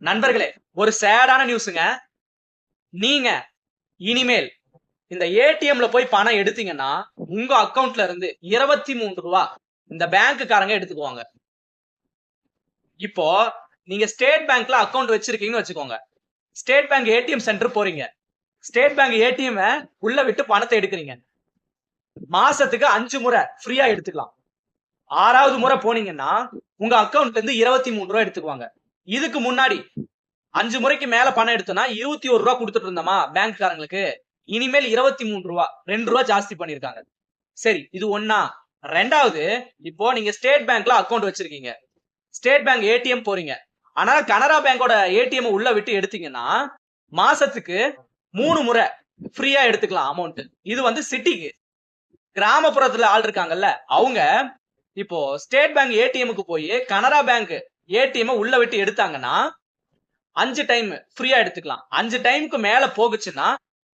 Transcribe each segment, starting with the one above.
நண்பர்களே, ஒரு சேடான நியூஸ்ங்க. நீங்க இனிமேல் இந்த ஏடிஎம்ல போய் பணம் எடுத்தீங்கன்னா, உங்க அக்கவுண்ட்ல இருந்து ரூ. 23 இந்த பேங்க்குக்காரங்க எடுத்துக்குவாங்க. இப்போ நீங்க ஸ்டேட் பேங்க்ல அக்கவுண்ட் வச்சிருக்கீங்கன்னு வச்சுக்கோங்க. ஸ்டேட் பேங்க் ஏடிஎம் சென்டர் போறீங்க. ஸ்டேட் பேங்க் ஏடிஎம் உள்ள விட்டு பணத்தை எடுக்கிறீங்க. மாசத்துக்கு 5 முறை ஃப்ரீயா எடுத்துக்கலாம். 6வது முறை போனீங்கன்னா உங்க அக்கவுண்ட்ல இருந்து ரூ. 23 எடுத்துக்குவாங்க. இதுக்கு முன்னாடி 5 முறைக்கு மேல பணம் எடுத்தோம்னா ரூ. 21 கொடுத்துட்டு இருந்தோமா பேங்க்காரங்களுக்கு. இனிமேல் ரூ. 23 ரூ. ஜாஸ்தி பண்ணிருக்காங்க. சரி, இது ஒண்ணா. ரெண்டாவது, இப்போ நீங்க ஸ்டேட் பேங்க்ல அக்கவுண்ட் வச்சிருக்கீங்க. ஸ்டேட் பேங்க் ஏடிஎம் போறீங்க. ஆனா கனரா பேங்கோட ஏடிஎம் உள்ள விட்டு எடுத்தீங்கன்னா மாசத்துக்கு 3 முறை ஃப்ரீயா எடுத்துக்கலாம் அமௌண்ட். இது வந்து சிட்டிக்கு. கிராமப்புறத்துல ஆள் இருக்காங்கல்ல, அவங்க இப்போ ஸ்டேட் பேங்க் ஏடிஎம்க்கு போய் கனரா பேங்க் ஏடிஎம் உள்ள விட்டு எடுத்தாங்கன்னா 5 டைம் ஃப்ரீயா எடுத்துக்கலாம். 5 டைமுக்கு மேல போகுச்சுன்னா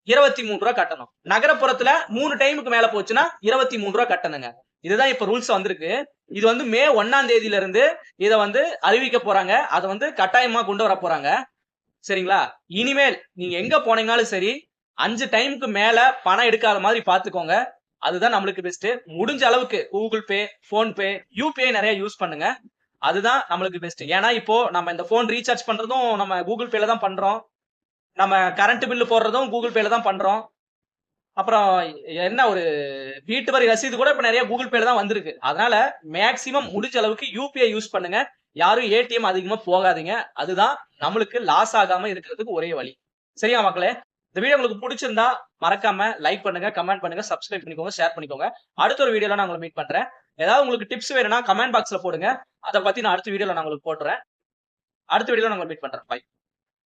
ரூ. 23 கட்டணும். நகரப்புறத்துல 3 டைமுக்கு மேல போச்சுன்னா ரூ. 23 கட்டணுங்க. இதுதான் இப்ப ரூல்ஸ் வந்திருக்கு. இது வந்து மே 1ஆம் தேதியில இருந்து இத வந்து அறிவிக்க போறாங்க. அத வந்து கட்டாயமா கொண்டு வர போறாங்க. சரிங்களா? இனிமேல் நீங்க எங்க போனீங்கனாலும் சரி 5 டைமுக்கு மேல பணம் எடுக்காத மாதிரி பாத்துக்கோங்க. அதுதான் நம்மளுக்கு பெஸ்ட். முடிஞ்ச அளவுக்கு கூகுள் பே, போன் பே, யூபிஐ நிறைய யூஸ் பண்ணுங்க. அதுதான் நம்மளுக்கு பெஸ்ட். ஏன்னா இப்போ நம்ம இந்த போன் ரீசார்ஜ் பண்றதும் நம்ம கூகுள் பேல தான் பண்றோம். நம்ம கரண்ட் பில்லு போடுறதும் கூகுள் பேல தான் பண்றோம். அப்புறம் என்ன ஒரு வீட்டு வரி ரசீது கூட இப்ப நிறைய கூகுள் பேல தான் வந்திருக்கு. அதனால மேக்சிமம் முடிஞ்ச அளவுக்கு யூபிஐ யூஸ் பண்ணுங்க. யாரும் ஏடிஎம் அதிகமா போகாதீங்க. அதுதான் நம்மளுக்கு லாஸ் ஆகாம இருக்கிறதுக்கு ஒரே வழி. சரியா மக்களே? இந்த வீடியோ உங்களுக்கு பிடிச்சிருந்தா மறக்காம லைக் பண்ணுங்க, கமெண்ட் பண்ணுங்க, சப்ஸ்கிரைப் பண்ணிக்கோங்க, ஷேர் பண்ணிக்கோங்க. அடுத்த ஒரு வீடியோல நான் உங்களை மீட் பண்றேன். ஏதாவது உங்களுக்கு டிப்ஸ் வேணும்னா கமெண்ட் பாக்ஸ்ல போடுங்க. அத பத்தி நான் அடுத்த வீடியோல நான் உங்களுக்கு போடுறேன். அடுத்த வீடியோல நான் உங்களை மீட் பண்றேன். பை.